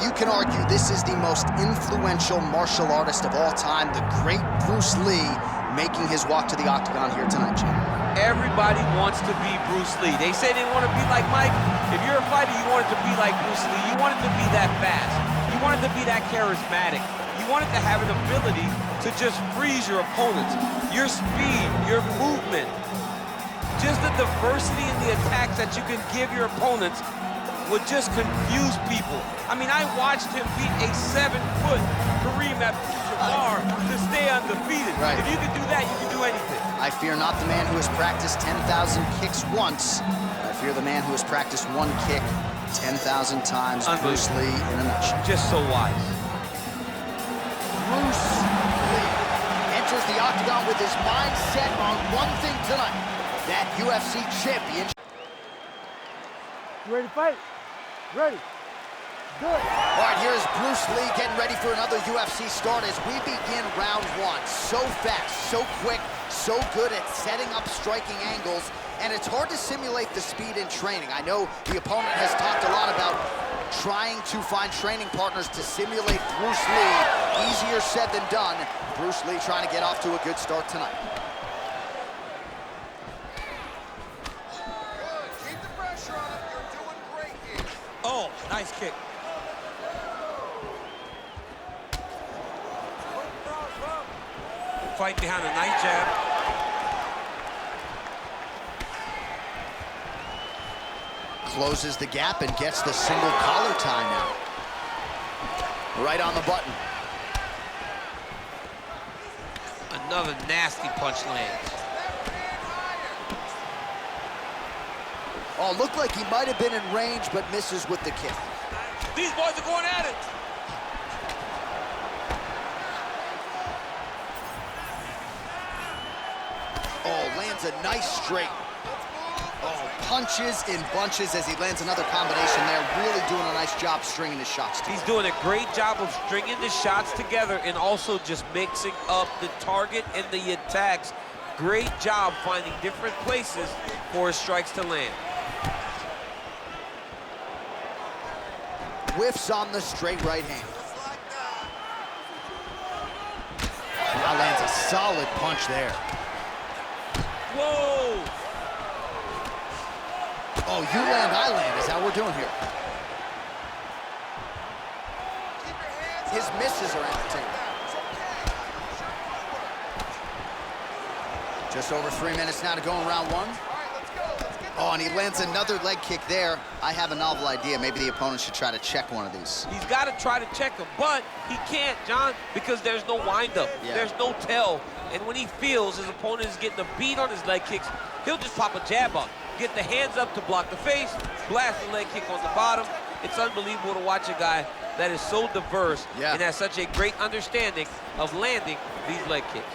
you can argue this is the most influential martial artist of all time, the great Bruce Lee, making his walk to the octagon here tonight, Jim. Everybody wants to be Bruce Lee. They say they want to be like Mike. If you're a fighter, you want it to be like Bruce Lee. You want it to be that fast. You want it to be that charismatic. You want it to have an ability to just freeze your opponents. Your speed, your movement, just the diversity in the attacks that you can give your opponents would just confuse people. I mean, I watched him beat a 7-foot Kareem Abdul-Jabbar to stay undefeated. Right. If you can do that, you can do anything. I fear not the man who has practiced 10,000 kicks once. I fear the man who has practiced one kick 10,000 times. Bruce Lee in a nutshell. Just so wise. Bruce Lee enters the octagon with his mind set on one thing tonight, that UFC championship. You ready to fight? Ready. Good. All right, here's Bruce Lee getting ready for another UFC start as we begin round one. So fast, so quick, so good at setting up striking angles, and it's hard to simulate the speed in training. I know the opponent has talked a lot about trying to find training partners to simulate Bruce Lee. Easier said than done. Bruce Lee trying to get off to a good start tonight. Oh, nice kick. Fight behind a nice jab. Closes the gap and gets the single collar tie now. Right on the button. Another nasty punch lands. Oh, looked like he might have been in range, but misses with the kick. These boys are going at it. Oh, lands a nice straight. Oh, punches in bunches as he lands another combination there. Really doing a nice job stringing his shots together. He's doing a great job of stringing the shots together and also just mixing up the target and the attacks. Great job finding different places for his strikes to land. Whiffs on the straight right hand. Now lands a solid punch there. Whoa! Oh, you land, I land is how we're doing here. His misses are entertaining. Just over 3 minutes now to go in round one. Oh, and he lands another leg kick there. I have a novel idea. Maybe the opponent should try to check one of these. He's got to try to check him, but he can't, John, because there's no windup. Yeah. There's no tell. And when he feels his opponent is getting a beat on his leg kicks, he'll just pop a jab on. Get the hands up to block the face, blast the leg kick on the bottom. It's unbelievable to watch a guy that is so diverse and has such a great understanding of landing these leg kicks.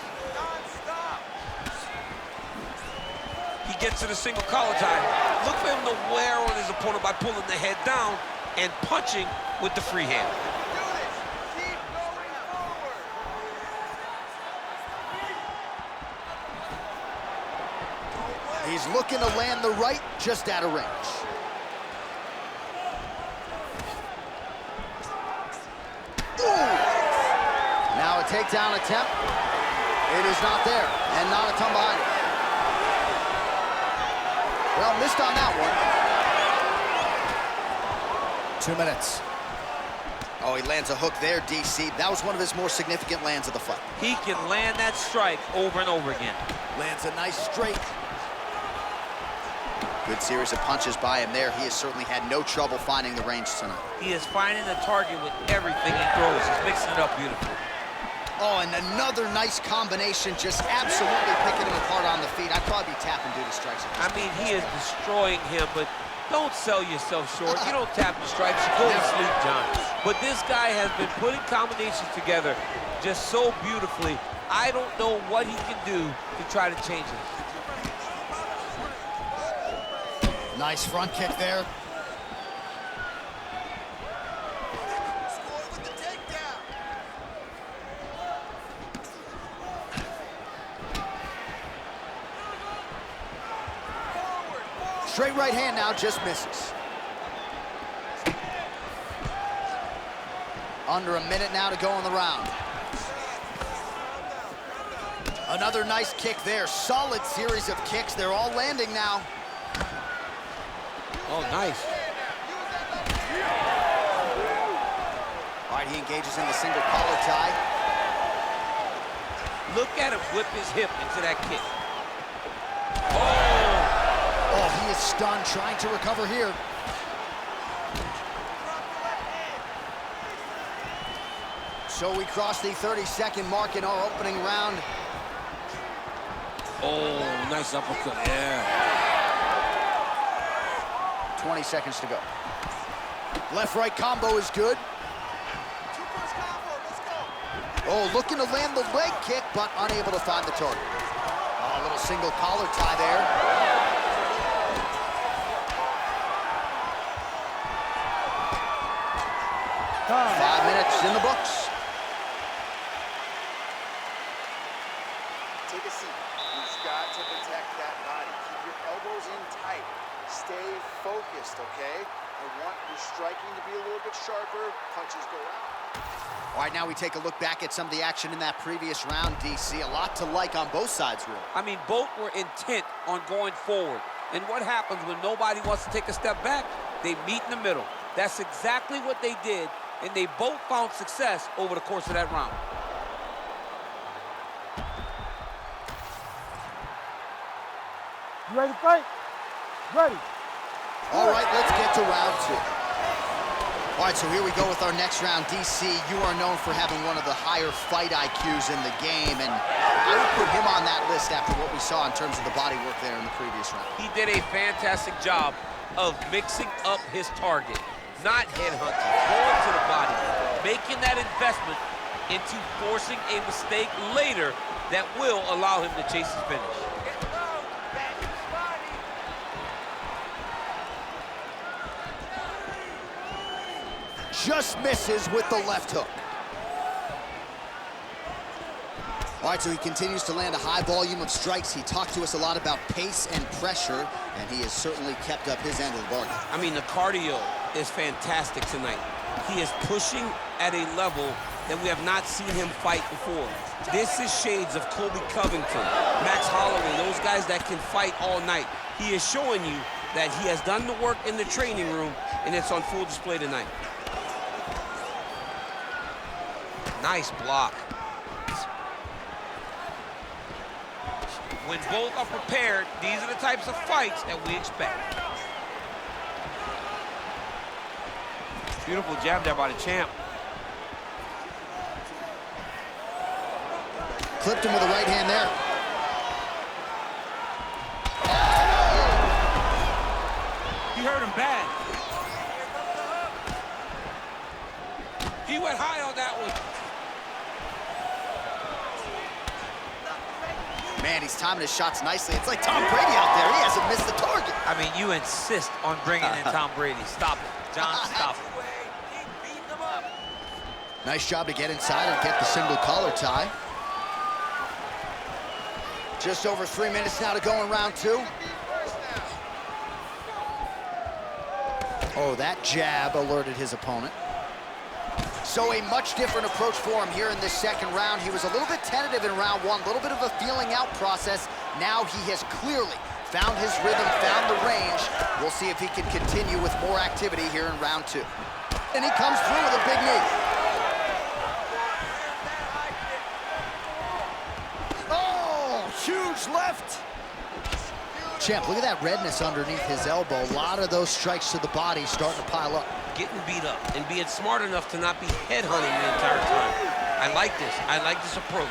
He gets to the single collar tie. Look for him to wear on his opponent by pulling the head down and punching with the free hand. He's looking to land the right, just out of range. Ooh! Now a takedown attempt. It is not there, and not a ton behind it. Well, missed on that one. 2 minutes. Oh, he lands a hook there, DC. That was one of his more significant lands of the fight. He can land that strike over and over again. Lands a nice straight. Good series of punches by him there. He has certainly had no trouble finding the range tonight. He is finding the target with everything he throws. He's mixing it up beautifully. Oh, and another nice combination, just absolutely picking him apart on the feet. I'd probably be tapping due to strikes. I mean, he is destroying him, but don't sell yourself short. You don't tap the strikes, you go to sleep, John. But this guy has been putting combinations together just so beautifully. I don't know what he can do to try to change it. Nice front kick there. Straight right hand now, just misses. Under a minute now to go in the round. Another nice kick there. Solid series of kicks. They're all landing now. Oh, nice. All right, he engages in the single collar tie. Look at him whip his hip into that kick. Oh, he is stunned, trying to recover here. So we cross the 30-second mark in our opening round. Oh, nice uppercut, yeah. 20 seconds to go. Left-right combo is good. Oh, looking to land the leg kick, but unable to find the target. Oh, a little single collar tie there. Time. 5 minutes in the books. Take a seat. You've got to protect that body. Keep your elbows in tight. Stay focused, okay? I want your striking to be a little bit sharper. Punches go out. All right, now we take a look back at some of the action in that previous round, DC. A lot to like on both sides, really. I mean, both were intent on going forward. And what happens when nobody wants to take a step back? They meet in the middle. That's exactly what they did, and they both found success over the course of that round. You ready to fight? Ready. All right, let's get to round 2. All right, so here we go with our next round. DC, you are known for having one of the higher fight IQs in the game, and I would put him on that list after what we saw in terms of the body work there in the previous round. He did a fantastic job of mixing up his target, not headhunting, going to the body, making that investment into forcing a mistake later that will allow him to chase his finish. Just misses with the left hook. All right, so he continues to land a high volume of strikes. He talked to us a lot about pace and pressure, and he has certainly kept up his end of the bargain. I mean, the cardio is fantastic tonight. He is pushing at a level that we have not seen him fight before. This is shades of Colby Covington, Max Holloway, those guys that can fight all night. He is showing you that he has done the work in the training room, and it's on full display tonight. Nice block. When both are prepared, these are the types of fights that we expect. Beautiful jab there by the champ. Clipped him with a right hand there. He hurt him bad. He went high on that one. Man, he's timing his shots nicely. It's like Tom Brady out there. He hasn't missed the target. I mean, you insist on bringing in Tom Brady. Stop it, John, stop it. Nice job to get inside and get the single collar tie. Just over 3 minutes now to go in round 2. Oh, that jab alerted his opponent. So a much different approach for him here in this second round. He was a little bit tentative in round 1, a little bit of a feeling out process. Now he has clearly found his rhythm, found the range. We'll see if he can continue with more activity here in round 2. And he comes through with a big knee. Oh, huge left. Champ, look at that redness underneath his elbow. A lot of those strikes to the body starting to pile up. Getting beat up and being smart enough to not be headhunting the entire time. I like this. I like this approach.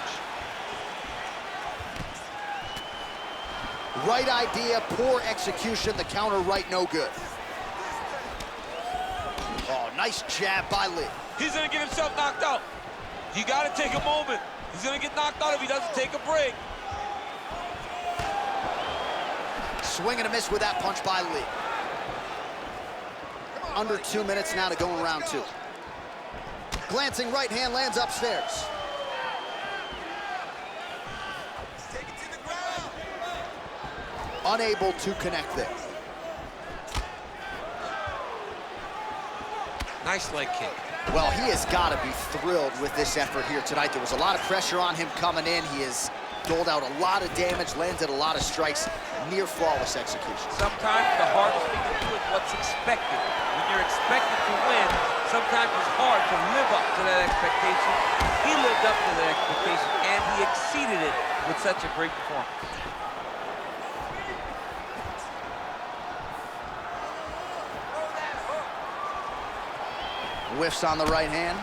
Right idea, poor execution. The counter right, no good. Oh, nice jab by Lí. He's gonna get himself knocked out. You gotta take a moment. He's gonna get knocked out if he doesn't take a break. Swing and a miss with that punch by Lí. Under 2 minutes now to go in round 2. Glancing right hand lands upstairs. Unable to connect there. Nice leg kick. Well, he has got to be thrilled with this effort here tonight. There was a lot of pressure on him coming in. He has doled out a lot of damage, landed a lot of strikes, near flawless execution. Sometimes the hardest thing to do is what's expected. When you're expected to win, sometimes it's hard to live up to that expectation. He lived up to that expectation, and he exceeded it with such a great performance. Whiffs on the right hand.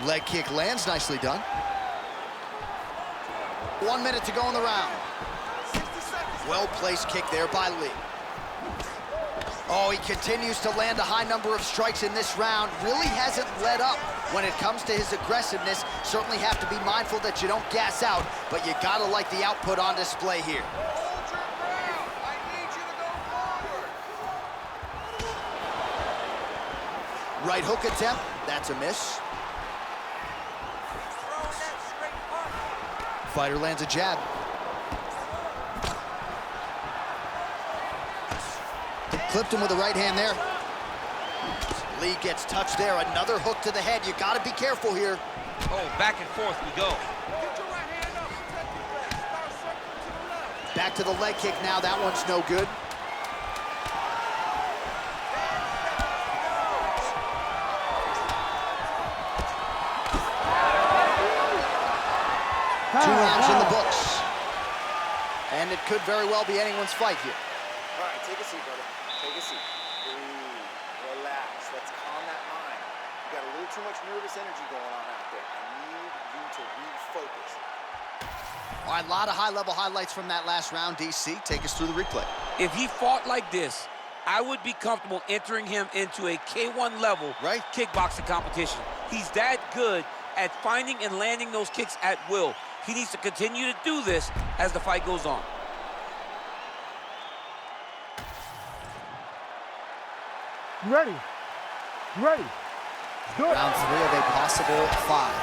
Leg kick lands, nicely done. 1 minute to go in the round. Well-placed kick there by Lee. Oh, he continues to land a high number of strikes in this round. Really hasn't let up when it comes to his aggressiveness. Certainly have to be mindful that you don't gas out, but you gotta like the output on display here. Hold your ground. I need you to go forward. Right hook attempt, that's a miss. Fighter lands a jab. Clipped him with the right hand there. Lee gets touched there. Another hook to the head. You got to be careful here. Oh, back and forth we go. Back to the leg kick now. That one's no good. Two rounds in the books. And it could very well be anyone's fight here. All right, take a seat, brother. Take a seat. Breathe. Relax. Let's calm that mind. You got a little too much nervous energy going on out there. I need you to refocus. All right, a lot of high-level highlights from that last round. DC, take us through the replay. If he fought like this, I would be comfortable entering him into a K1 level kickboxing competition. He's that good at finding and landing those kicks at will. He needs to continue to do this as the fight goes on. You ready? You ready? Do it. Round 3 of a possible 5.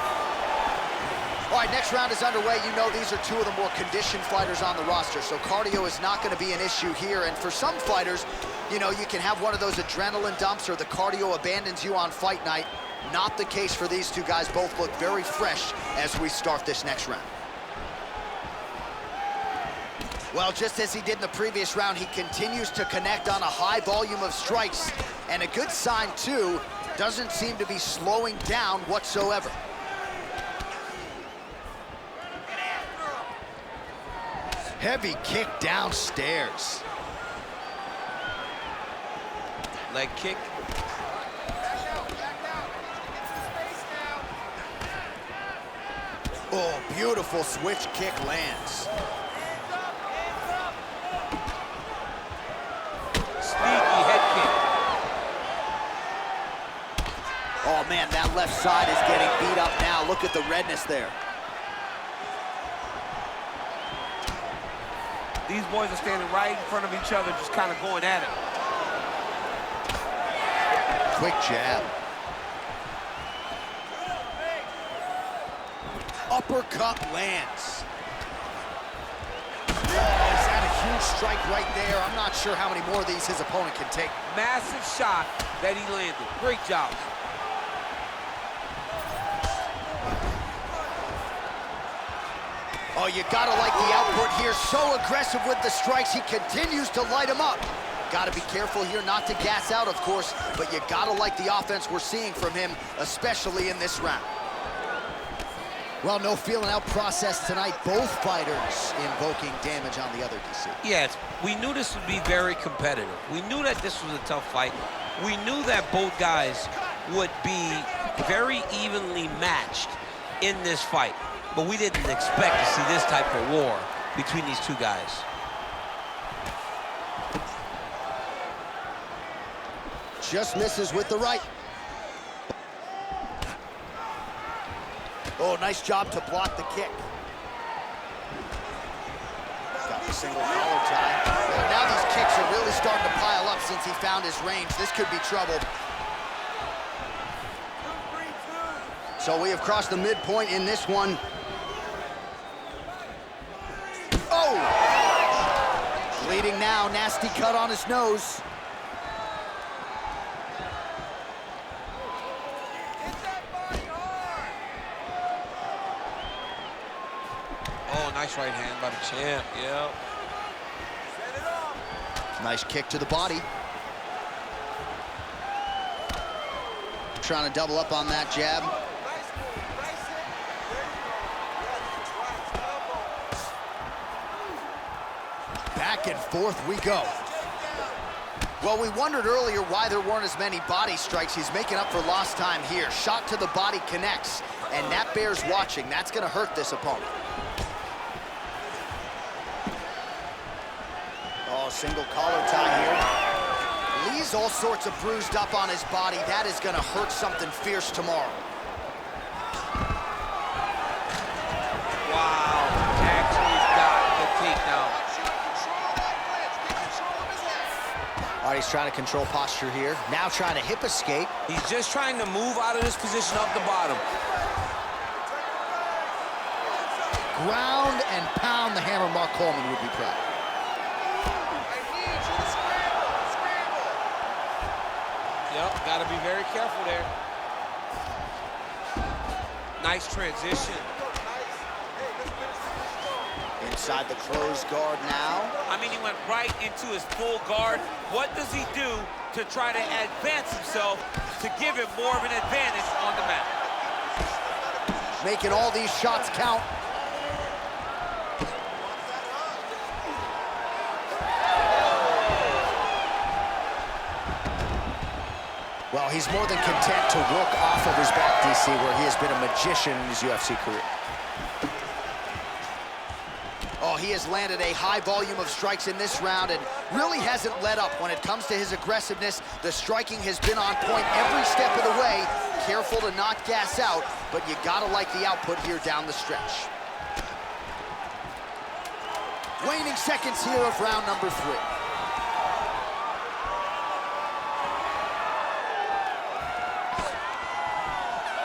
All right, next round is underway. You know these are two of the more conditioned fighters on the roster, so cardio is not going to be an issue here. And for some fighters, you know, you can have one of those adrenaline dumps or the cardio abandons you on fight night. Not the case for these two guys. Both look very fresh as we start this next round. Well, just as he did in the previous round, he continues to connect on a high volume of strikes. And a good sign, too, doesn't seem to be slowing down whatsoever. Heavy kick downstairs. Leg kick. Oh, beautiful switch kick lands. Sneaky head kick. Oh, man, that left side is getting beat up now. Look at the redness there. These boys are standing right in front of each other, just kind of going at it. Quick jab. Uppercut lands. Oh, is that a huge strike right there? I'm not sure how many more of these his opponent can take. Massive shot that he landed. Great job. Oh, you gotta like the output here. So aggressive with the strikes. He continues to light him up. Gotta be careful here not to gas out, of course, but you gotta like the offense we're seeing from him, especially in this round. Well, no feeling out process tonight. Both fighters invoking damage on the other, DC. Yes, we knew this would be very competitive. We knew that this was a tough fight. We knew that both guys would be very evenly matched in this fight. But we didn't expect to see this type of war between these two guys. Just misses with the right. Oh, nice job to block the kick. Got the single collar tie. Well, now these kicks are really starting to pile up since he found his range. This could be trouble. So we have crossed the midpoint in this one. Oh! now, nasty cut on his nose. Oh, nice right hand by the champ, yeah. Nice kick to the body. Trying to double up on that jab. Back and forth we go. Well, we wondered earlier why there weren't as many body strikes. He's making up for lost time here. Shot to the body connects, and that bears watching. That's gonna hurt this opponent. Oh, single collar tie here. Lee's all sorts of bruised up on his body. That is gonna hurt something fierce tomorrow. Wow, actually got the takedown. All right, he's trying to control posture here. Now trying to hip escape. He's just trying to move out of this position up the bottom. Ground and pound. The hammer Mark Coleman would be proud. Yep, got to be very careful there. Nice transition. Inside the closed guard now. I mean, he went right into his full guard. What does he do to try to advance himself to give him more of an advantage on the mat? Making all these shots count. Well, he's more than content to work off of his back, DC, where he has been a magician in his UFC career. Oh, he has landed a high volume of strikes in this round and really hasn't let up when it comes to his aggressiveness. The striking has been on point every step of the way. Careful to not gas out, but you gotta like the output here down the stretch. Waning seconds here of round number 3.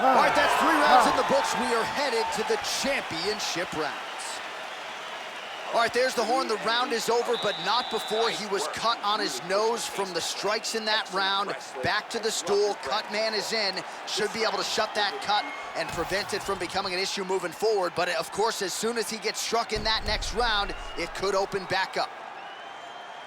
All right, that's 3 rounds in the books. We are headed to the championship rounds. All right, there's the horn. The round is over, but not before he was cut on his nose from the strikes in that round. Back to the stool. Cut man is in. Should be able to shut that cut and prevent it from becoming an issue moving forward. But, of course, as soon as he gets struck in that next round, it could open back up.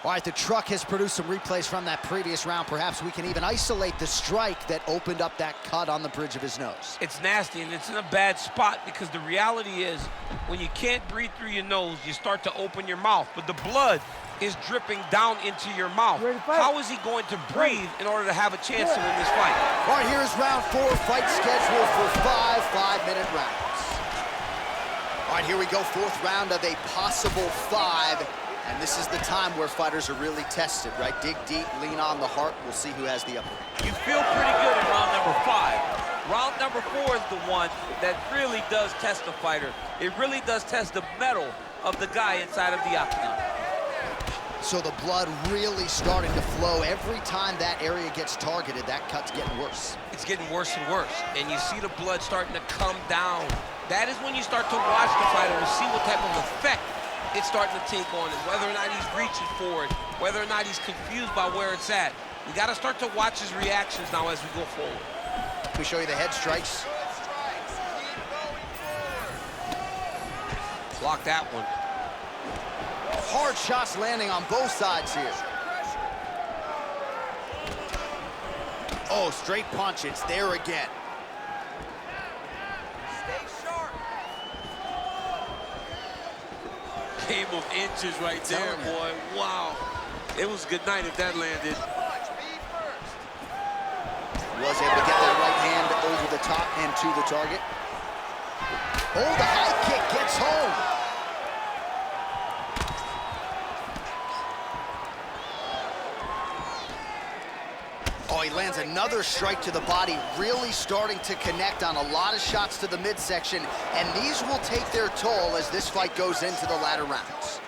All right, the truck has produced some replays from that previous round. Perhaps we can even isolate the strike that opened up that cut on the bridge of his nose. It's nasty, and it's in a bad spot because the reality is when you can't breathe through your nose, you start to open your mouth, but the blood is dripping down into your mouth. How is he going to breathe in order to have a chance to win this fight? All right, here's round 4, fight scheduled for 5 5-minute rounds. All right, here we go, 4th round of a possible 5. And this is the time where fighters are really tested, right? Dig deep, lean on the heart. We'll see who has the upper hand. You feel pretty good in round number 5. Round number 4 is the one that really does test the fighter. It really does test the mettle of the guy inside of the octagon. So the blood really starting to flow. Every time that area gets targeted, that cut's getting worse. It's getting worse and worse, and you see the blood starting to come down. That is when you start to watch the fighter and see what type of effect it's starting to take on him, whether or not he's reaching for it, whether or not he's confused by where it's at. We got to start to watch his reactions now as we go forward. Let me show you the head strikes. Block that one. Hard shots landing on both sides here. Oh, straight punch, it's there again. Game of inches right there, boy. Wow. It was a good night if that landed. Was able to get that right hand over the top and to the target. Oh, the high kick gets home. Oh, he lands another strike to the body, really starting to connect on a lot of shots to the midsection, and these will take their toll as this fight goes into the latter rounds.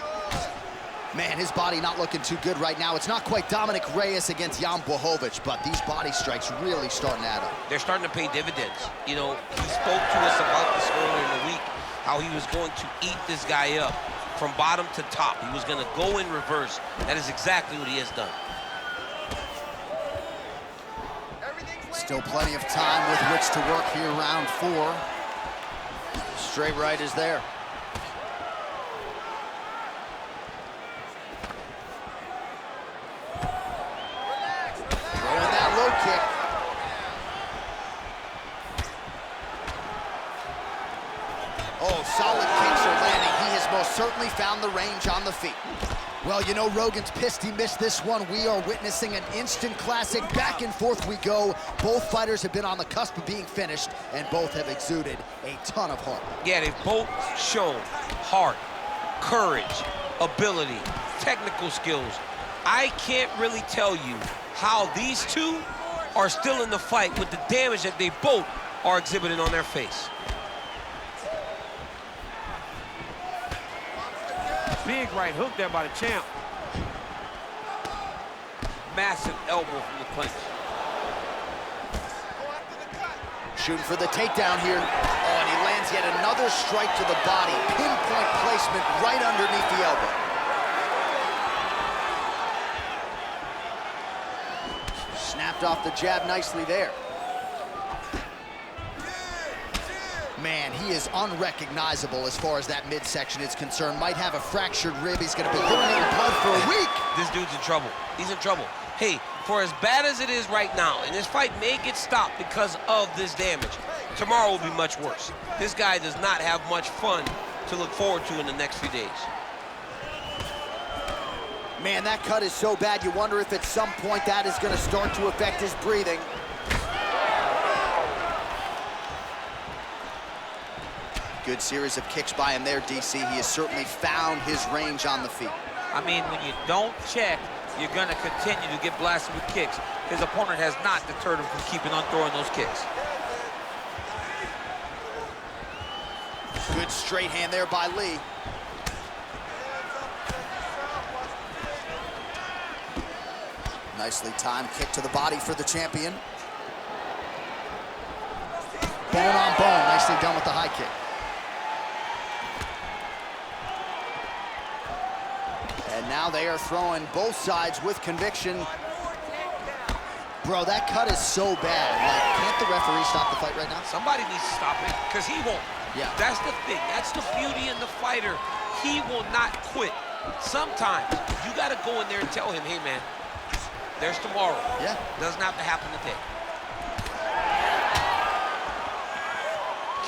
Man, his body not looking too good right now. It's not quite Dominic Reyes against Jan Blachowicz, but these body strikes really starting to add up. They're starting to pay dividends. You know, he spoke to us about this earlier in the week, how he was going to eat this guy up. from bottom to top. He was going to go in reverse. That is exactly what he has done. Still plenty of time with which to work here, round 4. Straight right is there. Throwing that low kick. Oh, solid kicks are landing. He has most certainly found the range on the feet. Well, you know, Rogan's pissed he missed this one. We are witnessing an instant classic. Back and forth we go. Both fighters have been on the cusp of being finished, and both have exuded a ton of heart. Yeah, they've both shown heart, courage, ability, technical skills. I can't really tell you how these two are still in the fight with the damage that they both are exhibiting on their face. Big right hook there by the champ. Massive elbow from the clinch. Shooting for the takedown here. Oh, and he lands yet another strike to the body. Pinpoint placement right underneath the elbow. Snapped off the jab nicely there. Man, he is unrecognizable as far as that midsection is concerned. Might have a fractured rib. He's going to be eliminating blood for a week. This dude's in trouble. He's in trouble. Hey, for as bad as it is right now, and this fight may get stopped because of this damage, tomorrow will be much worse. This guy does not have much fun to look forward to in the next few days. Man, that cut is so bad, you wonder if at some point that is going to start to affect his breathing. Good series of kicks by him there, DC. He has certainly found his range on the feet. I mean, when you don't check, you're going to continue to get blasted with kicks. His opponent has not deterred him from keeping on throwing those kicks. Good straight hand there by Lee. Nicely timed kick to the body for the champion. Bone on bone, nicely done with the high kick. And now they are throwing both sides with conviction. Bro, that cut is so bad. Like, can't the referee stop the fight right now? Somebody needs to stop it, because he won't. Yeah. That's the thing. That's the beauty in the fighter. He will not quit. Sometimes you got to go in there and tell him, hey, man, there's tomorrow. Yeah. Doesn't have to happen today.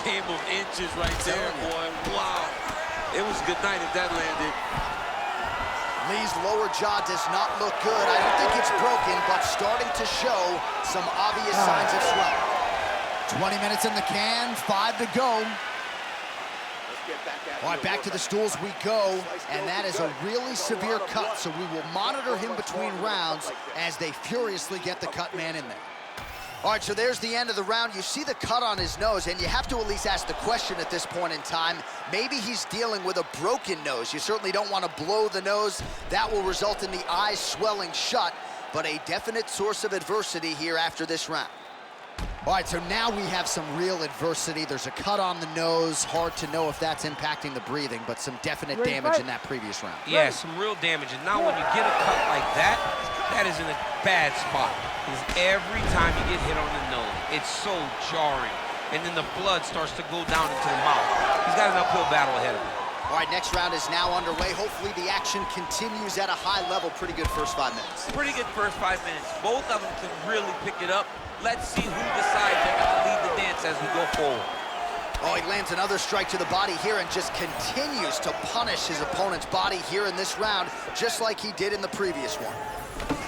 Game of inches right there, boy. Wow. It was good night if that landed. Lee's lower jaw does not look good. I don't think it's broken, but starting to show some obvious signs of swelling. 20 minutes in the can, 5 to go. All right, back to the stools we go, and that is a really severe cut, so we will monitor him between rounds as they furiously get the cut man in there. All right, so there's the end of the round. You see the cut on his nose, and you have to at least ask the question at this point in time. Maybe he's dealing with a broken nose. You certainly don't want to blow the nose. That will result in the eyes swelling shut, but a definite source of adversity here after this round. All right, so now we have some real adversity. There's a cut on the nose. Hard to know if that's impacting the breathing, but some definite damage in that previous round. Yeah, some real damage. And now when you get a cut like that, that is in a bad spot. Because every time you get hit on the nose, it's so jarring. And then the blood starts to go down into the mouth. He's got an uphill battle ahead of him. All right, next round is now underway. Hopefully the action continues at a high level. Pretty good first 5 minutes. Pretty good first 5 minutes. Both of them can really pick it up. Let's see who decides they're going to lead the dance as we go forward. Oh, he lands another strike to the body here and just continues to punish his opponent's body here in this round, just like he did in the previous one.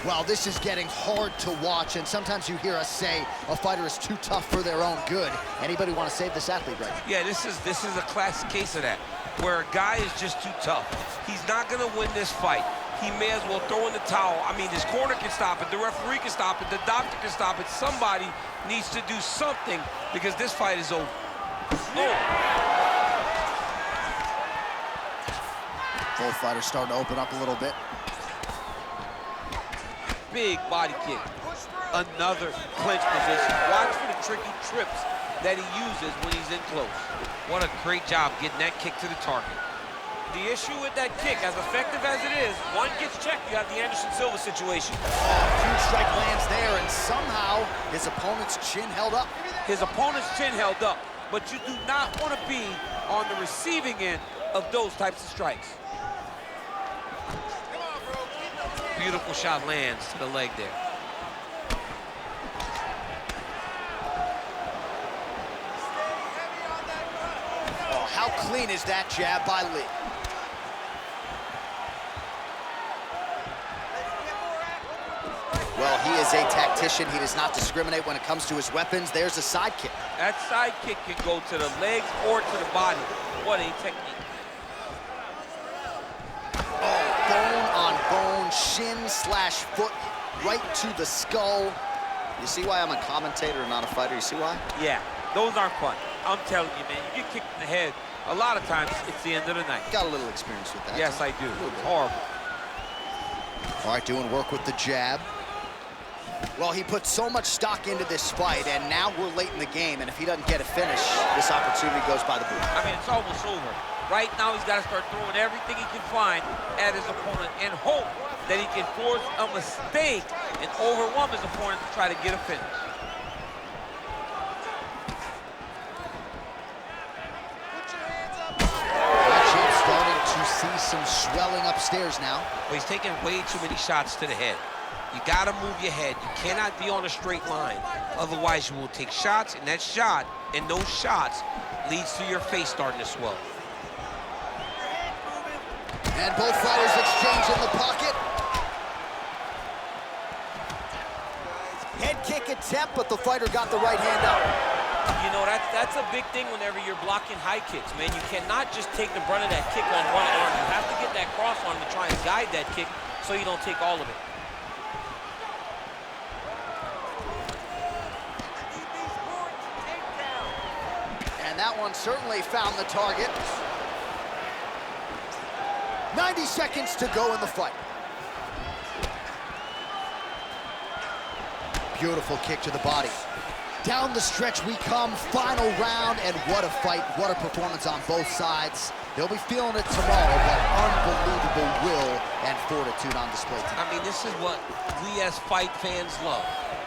Well, this is getting hard to watch, and sometimes you hear us say a fighter is too tough for their own good. Anybody want to save this athlete right now? Yeah, this is a classic case of that, where a guy is just too tough. He's not going to win this fight. He may as well throw in the towel. I mean, his corner can stop it, the referee can stop it, the doctor can stop it. Somebody needs to do something because this fight is over. Oh. Both fighters starting to open up a little bit. Big body kick. Another clinch position. Watch for the tricky trips that he uses when he's in close. What a great job getting that kick to the target. The issue with that kick, as effective as it is, one gets checked, you have the Anderson Silva situation. Huge strike lands there, and somehow his opponent's chin held up. His opponent's chin held up, but you do not want to be on the receiving end of those types of strikes. Beautiful shot lands to the leg there. Oh, how clean is that jab by Lí? Well, he is a tactician. He does not discriminate when it comes to his weapons. There's a side kick. That side kick can go to the legs or to the body. What a technique. Oh, bone on bone, shin slash foot, right to the skull. You see why I'm a commentator and not a fighter? You see why? Yeah, those aren't fun. I'm telling you, man, you get kicked in the head, a lot of times it's the end of the night. Got a little experience with that. Yes, I do. It's horrible. All right, doing work with the jab. Well, he put so much stock into this fight, and now we're late in the game, and if he doesn't get a finish, this opportunity goes by the boot. I mean, it's almost over. Right now, he's got to start throwing everything he can find at his opponent and hope that he can force a mistake and overwhelm his opponent to try to get a finish. Champ's starting to see some swelling upstairs now. Well, he's taking way too many shots to the head. You gotta move your head. You cannot be on a straight line. Otherwise, you will take shots, and that shot and those shots leads to your face starting to swell. And both fighters exchange in the pocket. Head kick attempt, but the fighter got the right hand up. You know, that's a big thing whenever you're blocking high kicks, man. You cannot just take the brunt of that kick on one arm. You have to get that cross arm to try and guide that kick so you don't take all of it. That one certainly found the target. 90 seconds to go in the fight. Beautiful kick to the body. Down the stretch we come, final round, and what a fight, what a performance on both sides. They'll be feeling it tomorrow, but unbelievable will and fortitude on display tonight. I mean, this is what we as fight fans love.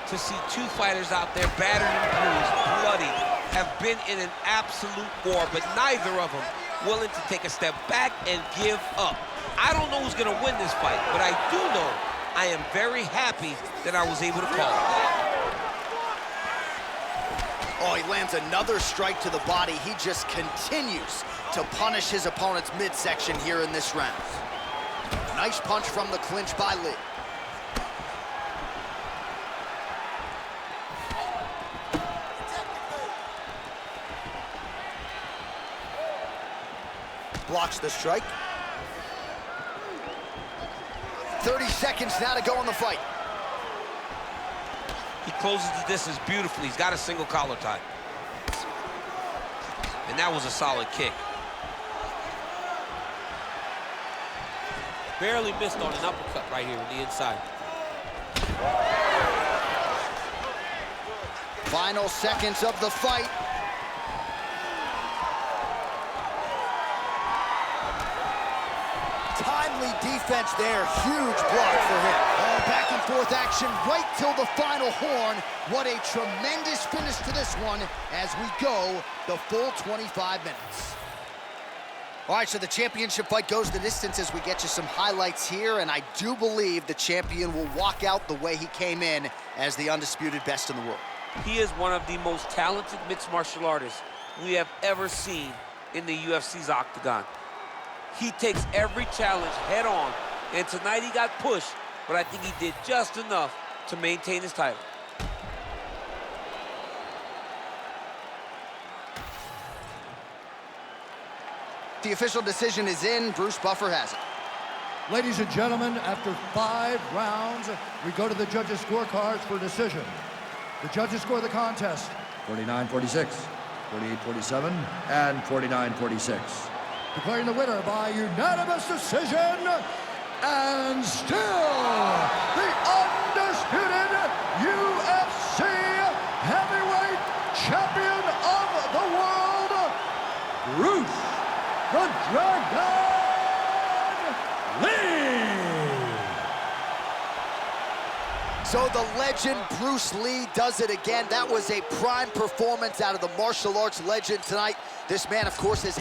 To see two fighters out there battered and bruised, bloody, have been in an absolute war, but neither of them willing to take a step back and give up. I don't know who's gonna win this fight, but I do know I am very happy that I was able to call it. Oh, he lands another strike to the body. He just continues to punish his opponent's midsection here in this round. Nice punch from the clinch by Lí. Blocks the strike. 30 seconds now to go in the fight. He closes the distance beautifully. He's got a single collar tie. And that was a solid kick. Barely missed on an uppercut right here on the inside. Final seconds of the fight. Timely defense there, huge block for him. Oh, back and forth action right till the final horn. What a tremendous finish to this one as we go the full 25 minutes. All right, so the championship fight goes the distance as we get you some highlights here, and I do believe the champion will walk out the way he came in as the undisputed best in the world. He is one of the most talented mixed martial artists we have ever seen in the UFC's octagon. He takes every challenge head on, and tonight he got pushed, but I think he did just enough to maintain his title. The official decision is in. Bruce Buffer has it. Ladies and gentlemen, after 5 rounds, we go to the judges' scorecards for decision. The judges score the contest 49-46, 48-47, and 49-46. Declaring the winner by unanimous decision, and still the undisputed UFC heavyweight champion of the world, Bruce the Dragon So the legend Bruce Lee does it again. That was a prime performance out of the martial arts legend tonight. This man, of course, has